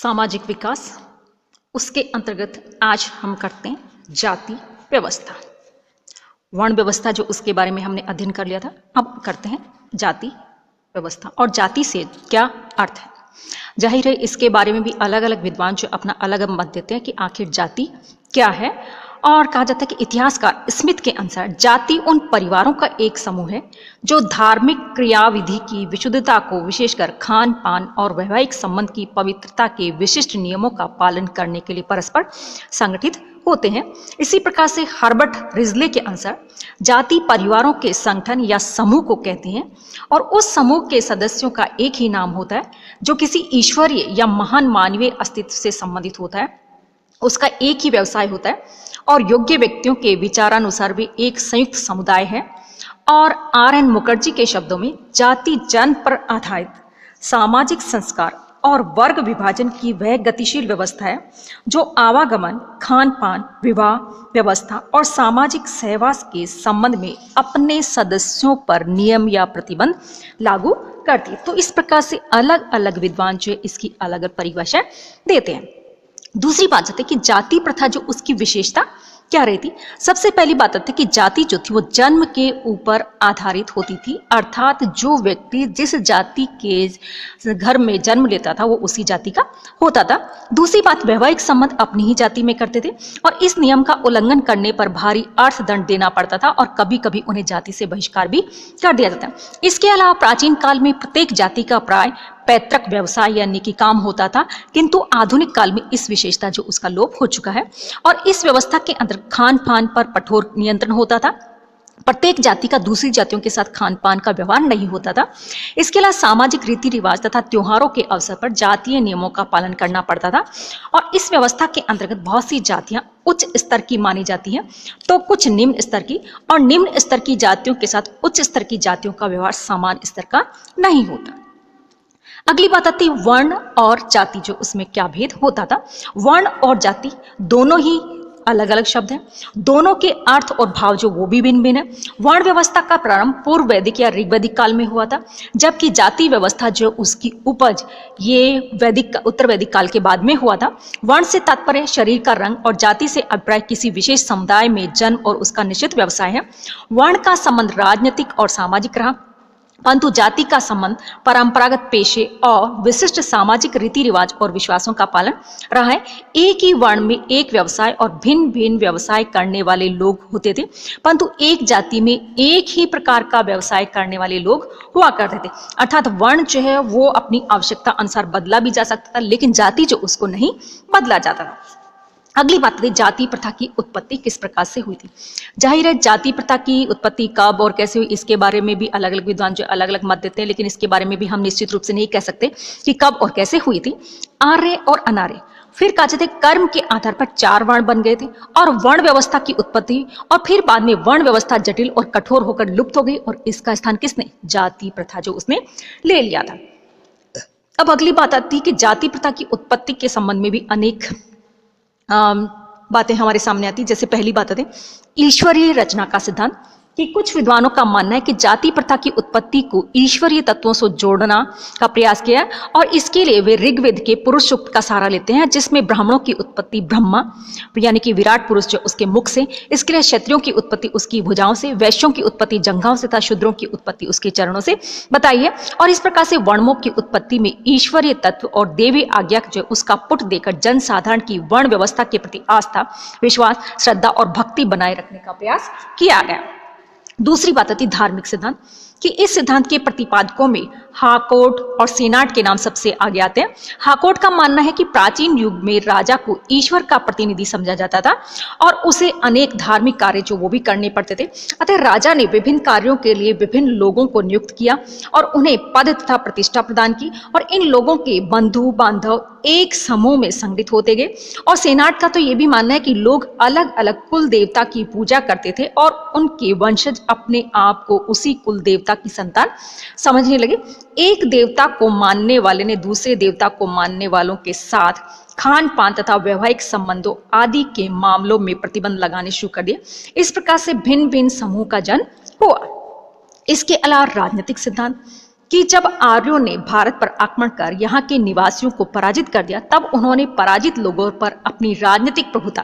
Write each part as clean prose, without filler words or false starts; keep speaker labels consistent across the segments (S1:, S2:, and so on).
S1: सामाजिक विकास, उसके अंतर्गत आज हम करते हैं जाति व्यवस्था। वर्ण व्यवस्था जो उसके बारे में हमने अध्ययन कर लिया था, अब करते हैं जाति व्यवस्था। और जाति से क्या अर्थ है? जाहिर है इसके बारे में भी अलग अलग विद्वान जो अपना अलग अलग मत देते हैं कि आखिर जाति क्या है। और कहा जाता है कि इतिहासकार स्मिथ के अनुसार जाति उन परिवारों का एक समूह है जो धार्मिक क्रियाविधि की विशुद्धता को, विशेषकर खान पान और वैवाहिक संबंध की पवित्रता के विशिष्ट नियमों का पालन करने के लिए परस्पर संगठित होते हैं। इसी प्रकार से हर्बर्ट रिजले के अनुसार जाति परिवारों के संगठन या समूह को कहते हैं और उस समूह के सदस्यों का एक ही नाम होता है जो किसी ईश्वरीय या महान मानवीय अस्तित्व से संबंधित होता है। उसका एक ही व्यवसाय होता है और योग्य व्यक्तियों के विचारानुसार भी एक संयुक्त समुदाय है। और आर.एन. मुखर्जी के शब्दों में जाति जन्म पर आधारित सामाजिक संस्कार और वर्ग विभाजन की वह गतिशील व्यवस्था है जो आवागमन, खान पान, विवाह व्यवस्था और सामाजिक सहवास के संबंध में अपने सदस्यों पर नियम या प्रतिबंध लागू करती है। तो इस प्रकार से अलग अलग विद्वान जो है इसकी अलग अलग परिभाषा देते हैं। दूसरी बात आती है कि जाति प्रथा जो उसकी विशेषता क्या रहती। सबसे पहली बात आती है कि जाति जो थी वो जन्म के ऊपर आधारित होती थी, अर्थात जो व्यक्ति जिस जाति के घर में जन्म लेता था वो उसी जाति का होता था। दूसरी बात, वैवाहिक संबंध अपनी ही जाति में करते थे और इस नियम का उल्लंघन करने पर भारी अर्थदंड देना पड़ता था और कभी कभी उन्हें जाति से बहिष्कार भी कर दिया जाता। इसके अलावा प्राचीन काल में प्रत्येक जाति का प्राय पैतृक व्यवसाय यानी कि काम होता था, किंतु आधुनिक काल में इस विशेषता जो उसका लोप हो चुका है और इस व्यवस्था के अंदर खान पान पर कठोर नियंत्रण होता था। प्रत्येक जाति का दूसरी जातियों के साथ खान पान का व्यवहार नहीं होता था। इसके अलावा सामाजिक रीति रिवाज तथा त्योहारों के अवसर पर जातीय नियमों का पालन करना पड़ता था और इस व्यवस्था के अंतर्गत बहुत सी जातियां उच्च स्तर की मानी जाती हैं तो कुछ निम्न स्तर की, और निम्न स्तर की जातियों के साथ उच्च स्तर की जातियों का व्यवहार समान स्तर का नहीं होता। अगली बात आती है वर्ण और जाति, जो उसमें क्या भेद होता था। वर्ण और जाति दोनों ही अलग अलग शब्द हैं, दोनों के अर्थ और भाव जो वो भी भिन्न भिन्न है। वर्ण व्यवस्था का प्रारंभ पूर्व वैदिक या ऋग्वैदिक काल में हुआ था, जबकि जाति व्यवस्था जो उसकी उपज ये वैदिक उत्तर वैदिक काल के बाद में हुआ था। वर्ण से तात्पर्य शरीर का रंग और जाति से अभिप्राय किसी विशेष समुदाय में जन्म और उसका निश्चित व्यवसाय है। वर्ण का संबंध राजनीतिक और सामाजिक रहा, परंतु जाति का संबंध परंपरागत पेशे और विशिष्ट सामाजिक रीति रिवाज और विश्वासों का पालन रहा है। एक ही वर्ण में एक व्यवसाय और भिन्न भिन्न व्यवसाय करने वाले लोग होते थे, परंतु एक जाति में एक ही प्रकार का व्यवसाय करने वाले लोग हुआ करते थे। अर्थात वर्ण जो है वो अपनी आवश्यकता अनुसार बदला भी जा सकता था, लेकिन जाति जो उसको नहीं बदला जाता था। अगली बात है जाति प्रथा की उत्पत्ति किस प्रकार से हुई थी। जाहिर है जाति प्रथा की उत्पत्ति कब और कैसे हुई इसके बारे में भी अलग अलग विद्वान जो अलग अलग मत देते हैं, लेकिन इसके बारे में भी हम निश्चित रूप से नहीं कह सकते कि कब और कैसे हुई थी। आर्य और अनार्य, फिर कहा जाता है कर्म के आधार पर 4 वर्ण बन गए थे और वर्ण व्यवस्था की उत्पत्ति, और फिर बाद में वर्ण व्यवस्था जटिल और कठोर होकर लुप्त हो गई और इसका स्थान किसने, जाति प्रथा जो उसने ले लिया था। अब अगली बात आती है कि जाति प्रथा की उत्पत्ति के संबंध में भी अनेक बातें हमारे सामने आती। जैसे पहली बात आती ईश्वरीय रचना का सिद्धांत, कि कुछ विद्वानों का मानना है कि जाति प्रथा की उत्पत्ति को ईश्वरीय तत्वों से जोड़ना का प्रयास किया और इसके लिए वे ऋग्वेद के पुरुष सूक्त का सहारा लेते हैं, जिसमें ब्राह्मणों की उत्पत्ति ब्रह्मा यानी कि विराट पुरुष जो उसके मुख से, इसके लिए क्षत्रियों की उत्पत्ति उसकी भुजाओं से, वैश्यों की उत्पत्ति जंघाओं से तथा शूद्रों की उत्पत्ति उसके चरणों से बताई है। और इस प्रकार से वर्णों की उत्पत्ति में ईश्वरीय तत्व और देवी आज्ञा जो उसका पुट देकर जनसाधारण की वर्ण व्यवस्था के प्रति आस्था, विश्वास, श्रद्धा और भक्ति बनाए रखने का प्रयास किया गया। दूसरी बात आती धार्मिक सिद्धांत, कि इस सिद्धांत के प्रतिपादकों में हाकोट और सेनाट के नाम सबसे आगे आते हैं। हाकोट का मानना है कि प्राचीन युग में राजा को ईश्वर का प्रतिनिधि समझा जाता था और उसे अनेक धार्मिक कार्य जो वो भी करने पड़ते थे, अतः राजा ने विभिन्न कार्यों के लिए विभिन्न लोगों को नियुक्त किया और उन्हें पद तथा प्रतिष्ठा प्रदान की और इन लोगों के बंधु बांधव एक समूह में संगठित होते गए। और सेनाट का तो ये भी मानना है कि लोग अलग अलग कुल देवता की पूजा करते थे और उनके वंशज अपने आप को उसी कुल देवता की संतान समझने लगे। एक देवता को मानने वाले ने दूसरे देवता को मानने वालों के साथ खान पान तथा वैवाहिक संबंधों आदि के मामलों में प्रतिबंध लगाने शुरू कर दिए। इस प्रकार से भिन्न भिन्न समूह का जन्म हुआ। इसके अलावा राजनीतिक सिद्धांत, कि जब आर्यों ने भारत पर आक्रमण कर यहाँ के निवासियों को पराजित कर दिया, तब उन्होंने पराजित लोगों पर अपनी राजनीतिक प्रभुता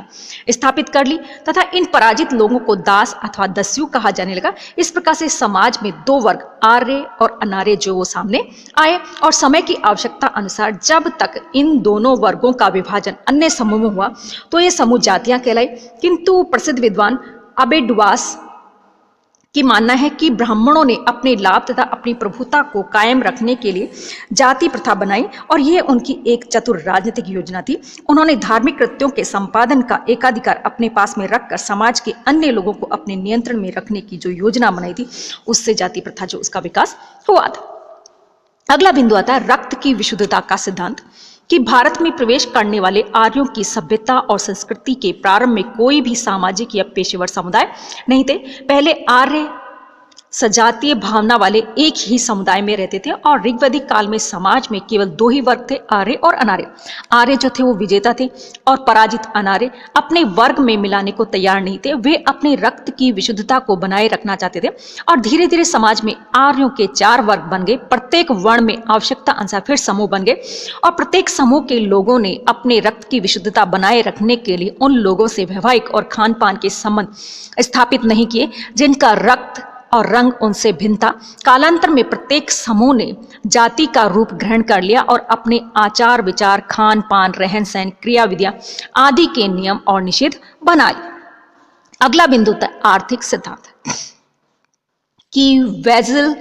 S1: स्थापित कर ली तथा इन पराजित लोगों को दास अथवा दस्यु कहा जाने लगा। इस प्रकार से समाज में दो वर्ग, आर्य और अनार्य, जो वो सामने आए और समय की आवश्यकता अनुसार जब तक इन दोनों वर्गों का विभाजन अन्य समूह में हुआ तो ये समूह जातियां कहलाई। किंतु प्रसिद्ध विद्वान अबे डुवास की मानना है कि ब्राह्मणों ने अपने लाभ तथा अपनी प्रभुता को कायम रखने के लिए जाति प्रथा बनाई और यह उनकी एक चतुर राजनीतिक योजना थी। उन्होंने धार्मिक कृत्यों के संपादन का एकाधिकार अपने पास में रखकर समाज के अन्य लोगों को अपने नियंत्रण में रखने की जो योजना बनाई थी, उससे जाति प्रथा जो उसका विकास हुआ था। अगला बिंदु आता है रक्त की विशुद्धता का सिद्धांत, कि भारत में प्रवेश करने वाले आर्यों की सभ्यता और संस्कृति के प्रारंभ में कोई भी सामाजिक या पेशेवर समुदाय नहीं थे। पहले आर्य सजातीय भावना वाले एक ही समुदाय में रहते थे और ऋग्वैदिक काल में समाज में केवल दो ही वर्ग थे, आर्य और अनार्य। आर्य जो थे वो विजेता थे और पराजित अनार्य अपने वर्ग में मिलाने को तैयार नहीं थे। वे अपने रक्त की विशुद्धता को बनाए रखना चाहते थे और धीरे धीरे समाज में आर्यों के 4 वर्ग बन गए। प्रत्येक वर्ण में आवश्यकता अनुसार फिर समूह बन गए और प्रत्येक समूह के लोगों ने अपने रक्त की विशुद्धता बनाए रखने के लिए उन लोगों से वैवाहिक और खान पान के संबंध स्थापित नहीं किए जिनका रक्त और रंग उनसे भिन्न था। कालांतर में प्रत्येक समूह ने जाति का रूप ग्रहण कर लिया और अपने आचार विचार, खान पान, रहन सहन, क्रिया विधियां आदि के नियम और निषेध बना लिए। अगला बिंदु था आर्थिक सिद्धांत, कि वेजल,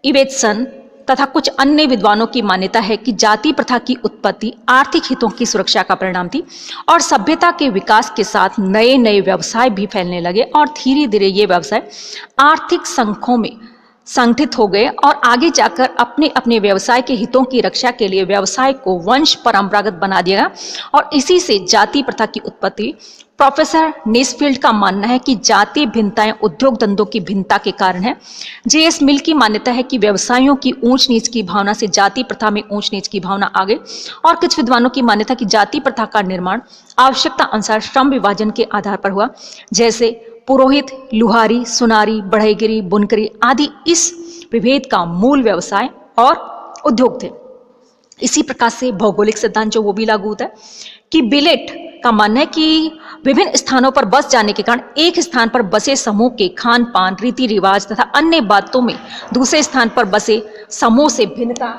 S1: इवेटसन तथा कुछ अन्य विद्वानों की मान्यता है कि जाति प्रथा की उत्पत्ति आर्थिक हितों की सुरक्षा का परिणाम थी और सभ्यता के विकास के साथ नए नए व्यवसाय भी फैलने लगे और धीरे धीरे ये व्यवसाय आर्थिक संघों में संगठित हो गए और आगे जाकर अपने अपने व्यवसाय के हितों की रक्षा के लिए व्यवसाय को वंश परंपरागत बना दिया गया और इसी से जाति प्रथा की उत्पत्ति। प्रोफेसर नेसफील्ड का मानना है कि जातीय भिन्नताएं उद्योग धंधों की भिन्नता के कारण है। जे.एस. मिल की मान्यता है कि व्यवसायों की ऊंच नीच की भावना से जाति प्रथा में ऊंच नीच की भावना आ गई और कुछ विद्वानों की मान्यता कि जाति प्रथा का निर्माण आवश्यकता अनुसार श्रम विभाजन के आधार पर हुआ, जैसे पुरोहित, लुहारी, सुनारी, बढ़ईगिरी, बुनकरी आदि इस विभेद का मूल व्यवसाय और उद्योग थे। इसी प्रकार से भौगोलिक सिद्धांत जो वो भी लागू होता है, कि बिलेट का मानना है कि विभिन्न स्थानों पर बस जाने के कारण एक स्थान पर बसे समूह के खान पान, रीति रिवाज तथा अन्य बातों में दूसरे स्थान पर बसे समूह से भिन्नता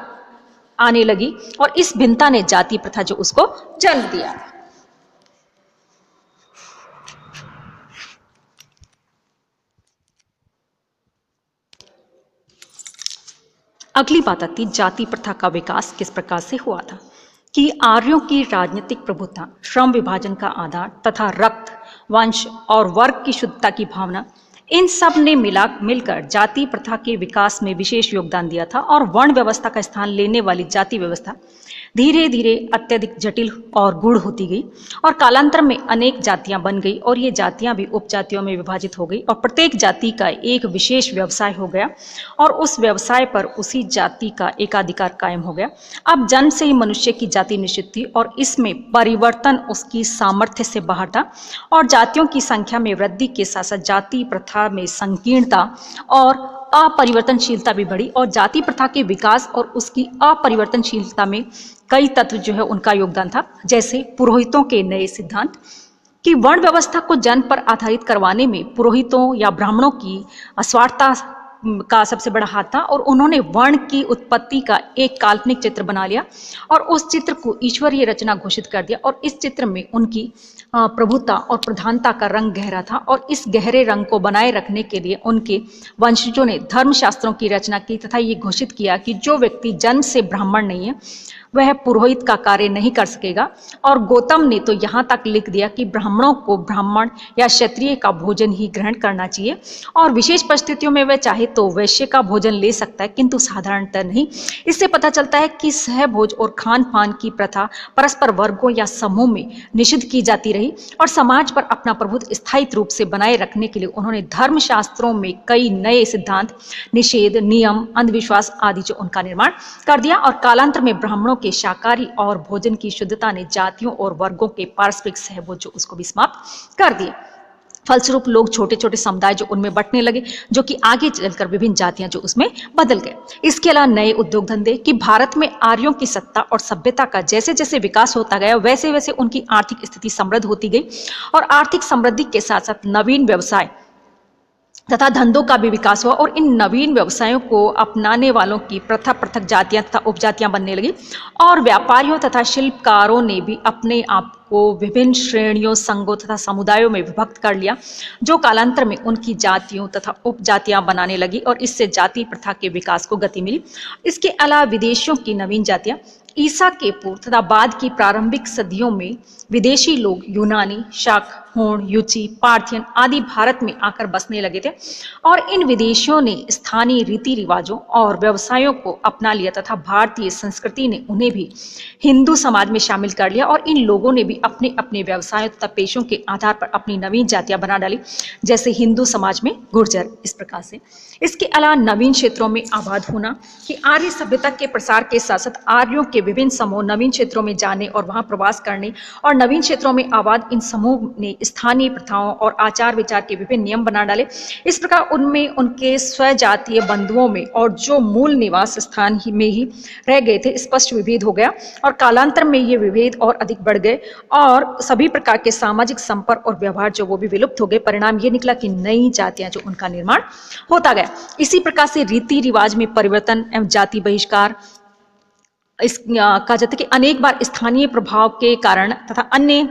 S1: आने लगी और इस भिन्नता ने जाति प्रथा जो उसको जन्म दिया। अगली बात आती जाति प्रथा का विकास किस प्रकार से हुआ था, कि आर्यों की राजनीतिक प्रभुता, श्रम विभाजन का आधार तथा रक्त, वंश और वर्ग की शुद्धता की भावना, इन सब ने मिलकर जाति प्रथा के विकास में विशेष योगदान दिया था और वर्ण व्यवस्था का स्थान लेने वाली जाति व्यवस्था धीरे धीरे अत्यधिक जटिल और गूढ़ होती गई और कालांतर में अनेक जातियां बन गई और ये जातियां भी उपजातियों में विभाजित हो गई और प्रत्येक जाति का एक विशेष व्यवसाय हो गया और उस व्यवसाय पर उसी जाति का एकाधिकार कायम हो गया। अब जन्म से ही मनुष्य की जाति निश्चित थी और इसमें परिवर्तन उसकी सामर्थ्य से बाहर था और जातियों की संख्या में वृद्धि के साथ साथ जाति प्रथा में संकीर्णता और अपरिवर्तनशीलता भी बढ़ी और जाति प्रथा के विकास और उसकी अपरिवर्तनशीलता में कई तत्व जो है उनका योगदान था, जैसे पुरोहितों के नए सिद्धांत, कि वर्ण व्यवस्था को जन्म पर आधारित करवाने में पुरोहितों या ब्राह्मणों की अस्वार्थता का सबसे बड़ा हाथ था और उन्होंने वर्ण की उत्पत्ति का एक काल्पनिक चित्र बना लिया और उस चित्र को ईश्वरीय रचना घोषित कर दिया और इस चित्र में उनकी प्रभुता और प्रधानता का रंग गहरा था और इस गहरे रंग को बनाए रखने के लिए उनके वंशजों ने धर्मशास्त्रों की रचना की तथा ये घोषित किया कि जो व्यक्ति जन्म से ब्राह्मण नहीं है वह पुरोहित का कार्य नहीं कर सकेगा। और गौतम ने तो यहाँ तक लिख दिया कि ब्राह्मणों को ब्राह्मण या क्षत्रिय का भोजन ही ग्रहण करना चाहिए और विशेष परिस्थितियों में वह चाहे तो वैश्य का भोजन ले सकता है, किंतु साधारणतः नहीं। इससे पता चलता है कि सहभोज और खान पान की प्रथा परस्पर वर्गों या समूह में निषिद्ध की जाती रही और समाज पर अपना प्रभुत्व स्थायी रूप से बनाए रखने के लिए उन्होंने धर्मशास्त्रों में कई नए सिद्धांत, निषेध, नियम, अंधविश्वास आदि जो उनका निर्माण कर दिया और कालांतर में ब्राह्मणों के शाकाहारी और भोजन की शुद्धता ने जातियों और वर्गों के पारस्परिक सहभोज जो उसको भी समाप्त कर दिया। फलस्वरूप लोग छोटे छोटे समुदाय जो उनमें बंटने लगे, जो कि आगे चलकर विभिन्न जातियां जो उसमें बदल गए। इसके अलावा नए उद्योग धंधे कि भारत में आर्यों की सत्ता और सभ्यता का जैसे जैसे विकास होता गया, वैसे वैसे उनकी आर्थिक स्थिति समृद्ध होती गई और आर्थिक समृद्धि के साथ साथ नवीन व्यवसाय तथा धंधों का भी विकास हुआ और इन नवीन व्यवसायों को अपनाने वालों की पृथक पृथक जातियां तथा उपजातियां बनने लगी और व्यापारियों तथा शिल्पकारों ने भी अपने आप को विभिन्न श्रेणियों, संघों तथा समुदायों में विभक्त कर लिया, जो कालांतर में उनकी जातियों तथा उपजातियां बनाने लगी और इससे जाति प्रथा के विकास को गति मिली। इसके अलावा विदेशियों की नवीन जातियां ईसा के पूर्व तथा बाद की प्रारंभिक सदियों में विदेशी लोग यूनानी, शाक, होण, युची, पार्थियन आदि भारत में आकर बसने लगे थे और इन विदेशियों ने स्थानीय रीति रिवाजों और व्यवसायों को अपना लिया तथा भारतीय संस्कृति ने उन्हें भी हिंदू समाज में शामिल कर लिया और इन लोगों ने भी अपने अपने व्यवसायों तथा पेशों के आधार पर अपनी नवीन जातियां बना डाली, जैसे हिंदू समाज में गुर्जर। इस प्रकार से इसके अलावा नवीन क्षेत्रों में आबाद होना कि आर्य सभ्यता के प्रसार के साथ साथ आर्यों के विभिन्न समूह नवीन क्षेत्रों में जाने और वहां प्रवास करने और नवीन क्षेत्रों में आबाद इन समूह ने स्थानीय प्रथाओं और आचार विचार के विभिन्न नियम बना डाले। इस प्रकार उनमें उनके स्वजातीय बंधुओं में और जो मूल निवास स्थान में ही रह गए थे स्पष्ट विभेद हो गया और कालांतर में ये विभेद और अधिक बढ़ गए और सभी प्रकार के सामाजिक संपर्क और व्यवहार जो वो भी विलुप्त हो गए। परिणाम ये निकला कि नई जातियां जो उनका निर्माण होता गया। इसी प्रकार से रीति रिवाज में परिवर्तन एवं जाति बहिष्कार इस कहा जाता है कि अनेक बार स्थानीय प्रभाव के कारण तथा अन्य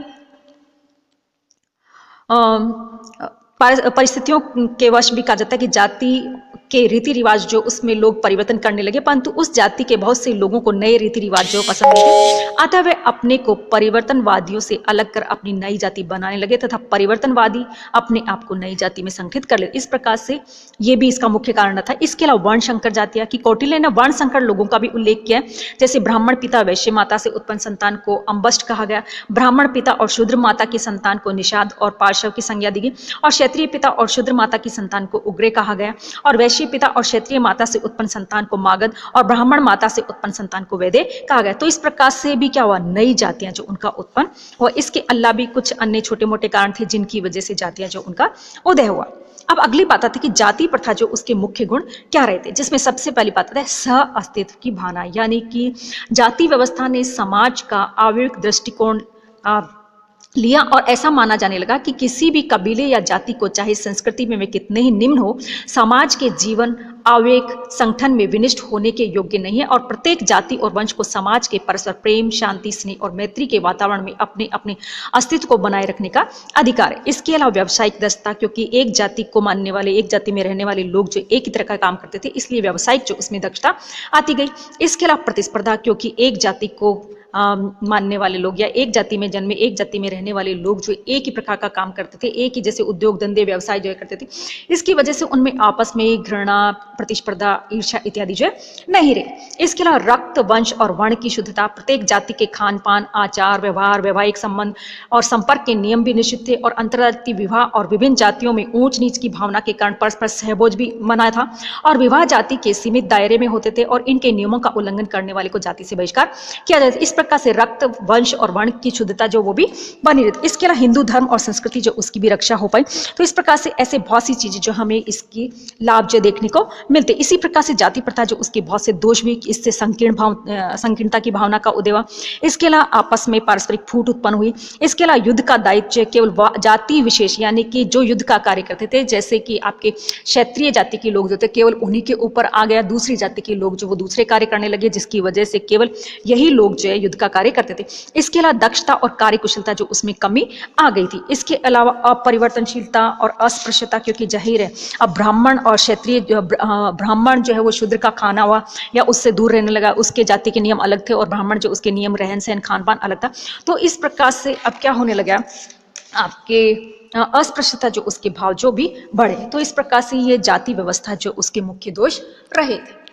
S1: परिस्थितियों के वश भी कहा जाता है कि जाति के रीति रिवाज जो उसमें लोग परिवर्तन करने लगे, परंतु उस जाति के बहुत से लोगों को नए रीति रिवाज जो पसंद नहीं थे, अतः वे अपने को परिवर्तनवादियों से अलग कर अपनी नई जाति बनाने लगे तथा परिवर्तनवादी अपने आप को नई जाति में संगठित कर ले। इस प्रकार से ये भी इसका मुख्य कारण था। इसके अलावा वर्ण संकर जातियां कि कौटिल्य ने वर्ण संकर लोगों का भी उल्लेख किया है, जैसे ब्राह्मण पिता वैश्य माता से उत्पन्न संतान को अम्बष्ट कहा गया, ब्राह्मण पिता और शूद्र माता की संतान को निषाद और पार्श्व की संज्ञा दी गई और क्षत्रिय पिता और शूद्र माता की संतान को उग्रे कहा गया और वैश्य पिता और क्षत्रिय माता से उत्पन्न संतान को मागध और ब्राह्मण माता से उत्पन्न संतान को वैदे कहा गया। तो इस प्रकार से भी क्या हुआ, नई जातियां जो उनका उत्पन्न हुआ। इसके अलावा भी कुछ अन्य छोटे मोटे कारण थे जिनकी वजह से जातियां जो उनका उदय हुआ। अब अगली बात आती है कि जाति प्रथा जो उसके मुख्य गुण क्या रहते, जिसमें सबसे पहली बात आता है सह अस्तित्व की भावना, यानी कि जाति व्यवस्था ने समाज का आवेगिक दृष्टिकोण लिया और ऐसा माना जाने लगा कि किसी भी कबीले या जाति को चाहे संस्कृति में वे कितने ही निम्न हो, समाज के जीवन आवेग संगठन में विनिष्ट होने के योग्य नहीं है और प्रत्येक जाति और वंश को समाज के परस्पर प्रेम, शांति, स्नेह और मैत्री के वातावरण में अपने अपने अस्तित्व को बनाए रखने का अधिकार है। इसके अलावा व्यावसायिक दक्षता, क्योंकि एक जाति को मानने वाले, एक जाति में रहने वाले लोग जो एक ही तरह का काम करते थे, इसलिए व्यावसायिक जो उसमें दक्षता आती गई। इसके अलावा प्रतिस्पर्धा, क्योंकि एक जाति को मानने वाले लोग या एक जाति में जन्मे, एक जाति में रहने वाले लोग जो एक ही प्रकार का काम करते थे, एक ही जैसे उद्योग धंधे व्यवसाय जो करते थे, इसकी वजह से उनमें आपस में घृणा, प्रतिस्पर्धा, ईर्ष्या इत्यादि जो नहीं रहे। इसके अलावा रक्त, वंश और वर्ण की शुद्धता, प्रत्येक जाति के खान पान, आचार व्यवहार, वैवाहिक संबंध और संपर्क के नियम भी निश्चित थे और अंतर्राष्ट्रीय विवाह और विभिन्न जातियों में ऊंच नीच की भावना के कारण परस्पर सहभोज भी मना था और विवाह जाति के सीमित दायरे में होते थे और इनके नियमों का उल्लंघन करने वाले को जाति से बहिष्कार किया जाता था। इस प्रकार से रक्त, वंश और वर्ण की शुद्धता जो वो भी बनी रहती। इसके अलावा हिंदू धर्म और संस्कृति जो उसकी भी रक्षा हो पाई। तो इस प्रकार से ऐसे बहुत सी चीजें जो हमें इसकी लाभ जो देखने को मिलते। इसी प्रकार से जाति प्रथा जो उसके बहुत से दोष भी, इससे संकीर्णता की भावना का उदय हुआ। इसके अलावा आपस में पारस्परिक फूट उत्पन्न हुई। इसके अलावा युद्ध का दायित्व केवल जाति विशेष, यानी कि जो युद्ध का कार्य करते थे, जैसे कि आपके क्षत्रिय जाति के लोग जो थे, केवल उन्हीं के ऊपर आ गया। दूसरी जाति के लोग जो वो दूसरे कार्य करने लगे, जिसकी वजह से केवल यही लोग जो है युद्ध का कार्य करते थे। इसके अलावा दक्षता और कार्यकुशलता जो उसमें कमी आ गई थी। इसके अलावा अपरिवर्तनशीलता और अस्पृश्यता, क्योंकि जाहिर है अब ब्राह्मण और क्षत्रिय, ब्राह्मण जो है वो शूद्र का खाना हुआ या उससे दूर रहने लगा, उसके जाति के नियम अलग थे और ब्राह्मण जो उसके नियम, रहन सहन, खान पान अलग था। तो इस प्रकार से अब क्या होने लगा, आपके अस्पृश्यता जो उसके भाव जो भी बढ़े। तो इस प्रकार से ये जाति व्यवस्था जो उसके मुख्य दोष रहे थे।